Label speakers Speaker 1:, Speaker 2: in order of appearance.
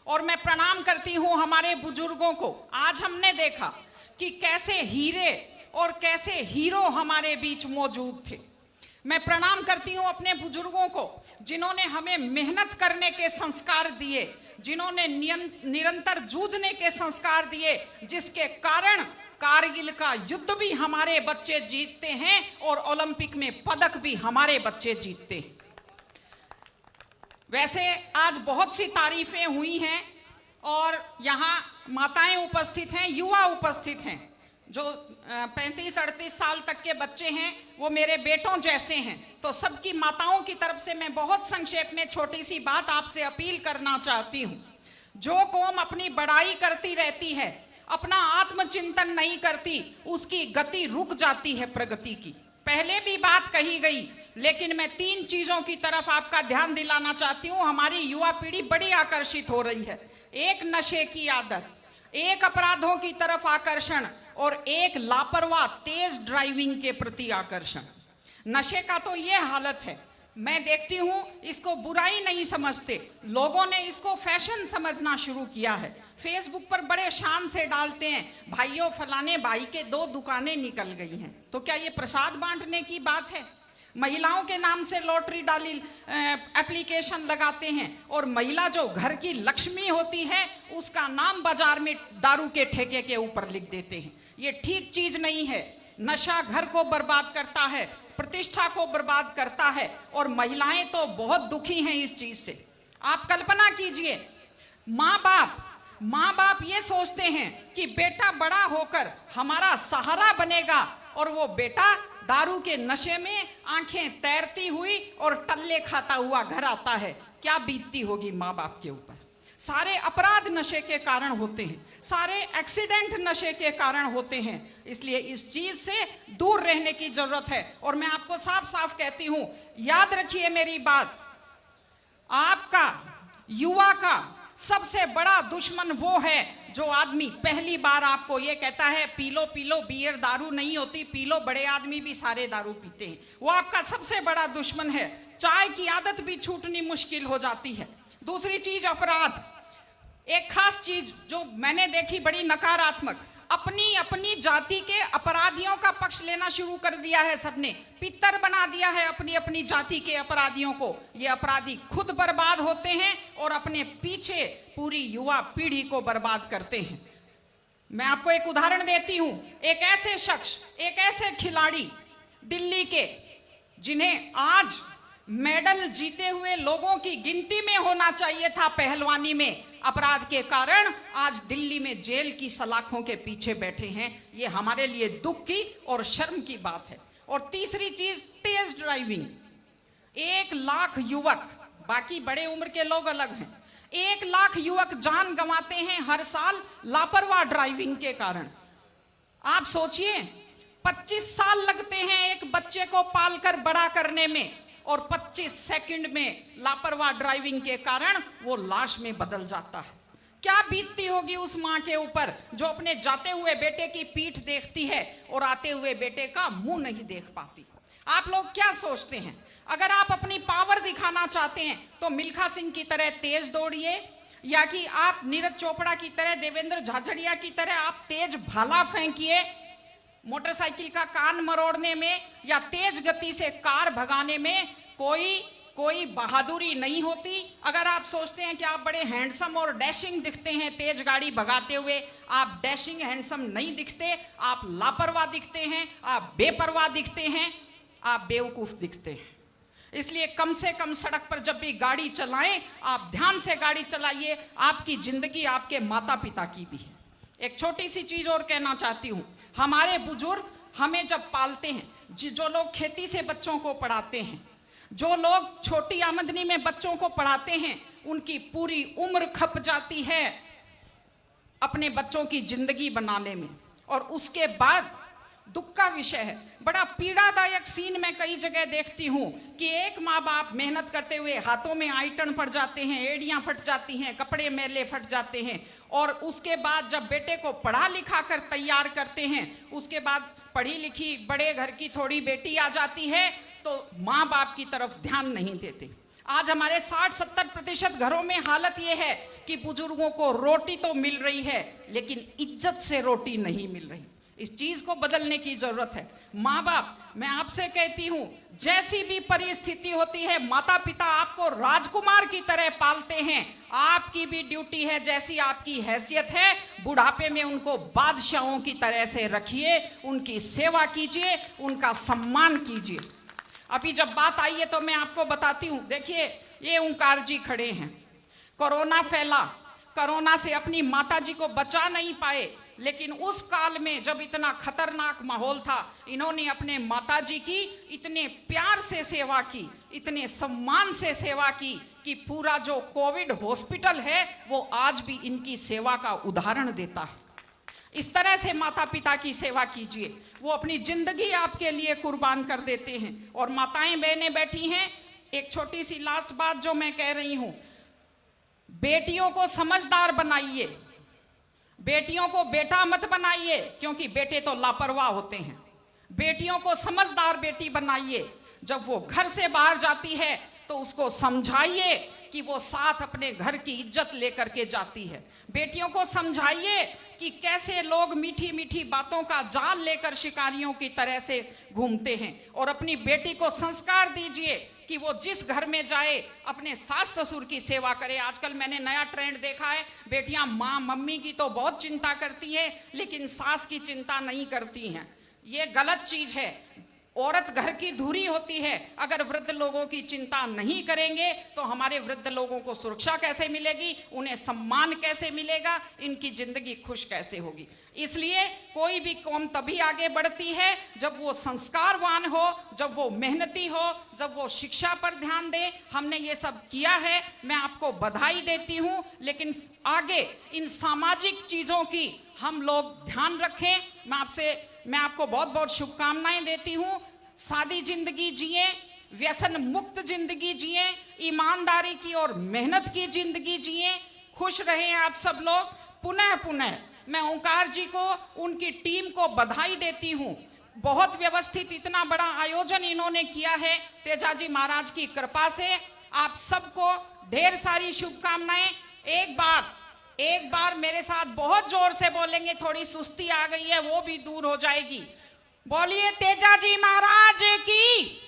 Speaker 1: और मैं प्रणाम करती हूं हमारे बुजुर्गों को। आज हमने देखा कि कैसे हीरे और कैसे हीरो हमारे बीच मौजूद थे। मैं प्रणाम करती हूं अपने बुजुर्गों को जिन्होंने हमें मेहनत करने के संस्कार दिए, जिन्होंने निरंतर जूझने के संस्कार दिए, जिसके कारण कारगिल का युद्ध भी हमारे बच्चे जीतते हैं और ओलंपिक में पदक भी हमारे बच्चे जीतते हैं। वैसे आज बहुत सी तारीफें हुई हैं और यहाँ माताएं उपस्थित हैं, युवा उपस्थित हैं। जो 35-38 साल तक के बच्चे हैं वो मेरे बेटों जैसे हैं। तो सबकी माताओं की तरफ से मैं बहुत संक्षेप में छोटी सी बात आपसे अपील करना चाहती हूँ। जो कौम अपनी बड़ाई करती रहती है, अपना आत्मचिंतन नहीं करती, उसकी गति रुक जाती है प्रगति की। पहले भी बात कही गई, लेकिन मैं 3 चीजों की तरफ आपका ध्यान दिलाना चाहती हूँ। हमारी युवा पीढ़ी बड़ी आकर्षित हो रही है। एक नशे की आदत, एक अपराधों की तरफ आकर्षण और एक लापरवाह तेज ड्राइविंग के प्रति आकर्षण। नशे का तो ये हालत है, मैं देखती हूं इसको बुराई नहीं समझते, लोगों ने इसको फैशन समझना शुरू किया है। फेसबुक पर बड़े शान से डालते हैं, भाइयों फलाने भाई के 2 दुकानें निकल गई हैं। तो क्या ये प्रसाद बांटने की बात है? महिलाओं के नाम से लॉटरी डाली एप्लीकेशन लगाते हैं और महिला जो घर की लक्ष्मी होती है उसका नाम बाजार में दारू के ठेके के ऊपर लिख देते हैं। ये ठीक चीज नहीं है। नशा घर को बर्बाद करता है, प्रतिष्ठा को बर्बाद करता है और महिलाएं तो बहुत दुखी हैं इस चीज से। आप कल्पना कीजिए, माँ बाप ये सोचते हैं कि बेटा बड़ा होकर हमारा सहारा बनेगा और वो बेटा दारू के नशे में आंखें तैरती हुई और टल्ले खाता हुआ घर आता है। क्या बीतती होगी माँ बाप के ऊपर। सारे अपराध नशे के कारण होते हैं, सारे एक्सीडेंट नशे के कारण होते हैं। इसलिए इस चीज से दूर रहने की जरूरत है। और मैं आपको साफ साफ कहती हूं, याद रखिए मेरी बात, आपका युवा का सबसे बड़ा दुश्मन वो है जो आदमी पहली बार आपको ये कहता है पी लो बियर दारू नहीं होती, पी लो, बड़े आदमी भी सारे दारू पीते हैं। वो आपका सबसे बड़ा दुश्मन है। चाय की आदत भी छूटनी मुश्किल हो जाती है। दूसरी चीज अपराध। एक खास चीज जो मैंने देखी बड़ी नकारात्मक, अपनी जाति के अपराधियों का पक्ष लेना शुरू कर दिया है सबने। पितर बना दिया है अपनी जाति के अपराधियों को। ये अपराधी खुद बर्बाद होते हैं और अपने पीछे पूरी युवा पीढ़ी को बर्बाद करते हैं। मैं आपको एक उदाहरण देती हूं। एक ऐसे शख्स, एक ऐसे खिलाड़ी दिल्ली के, जिन्हें आज मेडल जीते हुए लोगों की गिनती में होना चाहिए था पहलवानी में, अपराध के कारण आज दिल्ली में जेल की सलाखों के पीछे बैठे हैं। ये हमारे लिए दुख की और शर्म की बात है। और तीसरी चीज तेज ड्राइविंग। 1 लाख युवक, बाकी बड़े उम्र के लोग अलग हैं, 1 लाख युवक जान गंवाते हैं हर साल लापरवाह ड्राइविंग के कारण। आप सोचिए, 25 साल लगते हैं एक बच्चे को पालकर बड़ा करने में और 25 सेकंड में लापरवाह ड्राइविंग के कारण वो लाश में बदल जाता है। क्या बीतती होगी उस मां के ऊपर जो अपने जाते हुए बेटे की पीठ देखती है और आते हुए बेटे का मुंह नहीं देख पाती। आप लोग क्या सोचते हैं? अगर आप अपनी पावर दिखाना चाहते हैं तो मिल्खा सिंह की तरह तेज दौड़िए, या कि आप नीरज चोपड़ा की तरह, देवेंद्र झाझड़िया की तरह आप तेज भाला फेंकिए मोटरसाइकिल का कान मरोड़ने में या तेज गति से कार भगाने में कोई बहादुरी नहीं होती। अगर आप सोचते हैं कि आप बड़े हैंडसम और डैशिंग दिखते हैं तेज गाड़ी भगाते हुए, आप डैशिंग हैंडसम नहीं दिखते, आप लापरवाह दिखते हैं, आप बेपरवाह दिखते हैं, आप बेवकूफ दिखते हैं। इसलिए कम से कम सड़क पर जब भी गाड़ी चलाएं, आप ध्यान से गाड़ी चलाइए। आपकी जिंदगी आपके माता पिता की भी है। एक छोटी सी चीज और कहना चाहती हूं, हमारे बुजुर्ग हमें जब पालते हैं, जो लोग खेती से बच्चों को पढ़ाते हैं, जो लोग छोटी आमदनी में बच्चों को पढ़ाते हैं, उनकी पूरी उम्र खप जाती है अपने बच्चों की जिंदगी बनाने में। और उसके बाद दुख का विषय है, बड़ा पीड़ादायक सीन मैं कई जगह देखती हूँ कि एक माँ बाप मेहनत करते हुए हाथों में आइटन पड़ जाते हैं, एड़ियाँ फट जाती हैं, कपड़े मैले फट जाते हैं, और उसके बाद जब बेटे को पढ़ा लिखा कर तैयार करते हैं, उसके बाद पढ़ी लिखी बड़े घर की थोड़ी बेटी आ जाती है तो माँ बाप की तरफ ध्यान नहीं देते। आज हमारे 60-70% घरों में हालत यह है कि बुजुर्गों को रोटी तो मिल रही है लेकिन इज्जत से रोटी नहीं मिल रही। इस चीज को बदलने की जरूरत है। माँ बाप, मैं आपसे कहती हूं, जैसी भी परिस्थिति होती है, माता पिता आपको राजकुमार की तरह पालते हैं। आपकी भी ड्यूटी है, जैसी आपकी हैसियत है, बुढ़ापे में उनको बादशाहों की तरह से रखिए, उनकी सेवा कीजिए, उनका सम्मान कीजिए। अभी जब बात आई है तो मैं आपको बताती हूं। देखिए, ये ओंकार जी खड़े हैं। कोरोना फैला, कोरोना से अपनी माता जी को बचा नहीं पाए, लेकिन उस काल में जब इतना खतरनाक माहौल था, इन्होंने अपने माताजी की इतने प्यार से सेवा की, इतने सम्मान से सेवा की कि पूरा जो कोविड हॉस्पिटल है वो आज भी इनकी सेवा का उदाहरण देता है। इस तरह से माता पिता की सेवा कीजिए, वो अपनी जिंदगी आपके लिए कुर्बान कर देते हैं। और माताएं बहनें बैठी हैं, एक छोटी सी लास्ट बात जो मैं कह रही हूं, बेटियों को समझदार बनाइए, बेटियों को बेटा मत बनाइए, क्योंकि बेटे तो लापरवाह होते हैं। बेटियों को समझदार बेटी बनाइए। जब वो घर से बाहर जाती है तो उसको समझाइए कि वो साथ अपने घर की इज्जत लेकर के जाती है। बेटियों को समझाइए कि कैसे लोग मीठी मीठी बातों का जाल लेकर शिकारियों की तरह से घूमते हैं। और अपनी बेटी को संस्कार दीजिए कि वो जिस घर में जाए अपने सास ससुर की सेवा करे। आजकल मैंने नया ट्रेंड देखा है, बेटियां माँ मम्मी की तो बहुत चिंता करती हैं लेकिन सास की चिंता नहीं करती हैं। ये गलत चीज है। औरत घर की धुरी होती है। अगर वृद्ध लोगों की चिंता नहीं करेंगे तो हमारे वृद्ध लोगों को सुरक्षा कैसे मिलेगी, उन्हें सम्मान कैसे मिलेगा, इनकी जिंदगी खुश कैसे होगी। इसलिए कोई भी कौम तभी आगे बढ़ती है जब वो संस्कारवान हो, जब वो मेहनती हो, जब वो शिक्षा पर ध्यान दे। हमने ये सब किया है, मैं आपको बधाई देती हूँ, लेकिन आगे इन सामाजिक चीजों की हम लोग ध्यान रखें। मैं आपको बहुत बहुत शुभकामनाएं देती हूँ। सादी जिंदगी जिए, व्यसन मुक्त जिंदगी जिए, ईमानदारी की और मेहनत की जिंदगी जिए, खुश रहें आप सब लोग। पुनः पुनः मैं ओंकार जी को, उनकी टीम को बधाई देती हूँ। बहुत व्यवस्थित इतना बड़ा आयोजन इन्होंने किया है। तेजाजी महाराज की कृपा से आप सबको ढेर सारी शुभकामनाएं। एक बार मेरे साथ बहुत जोर से बोलेंगे, थोड़ी सुस्ती आ गई है वो भी दूर हो जाएगी। बोलिए तेजाजी महाराज की।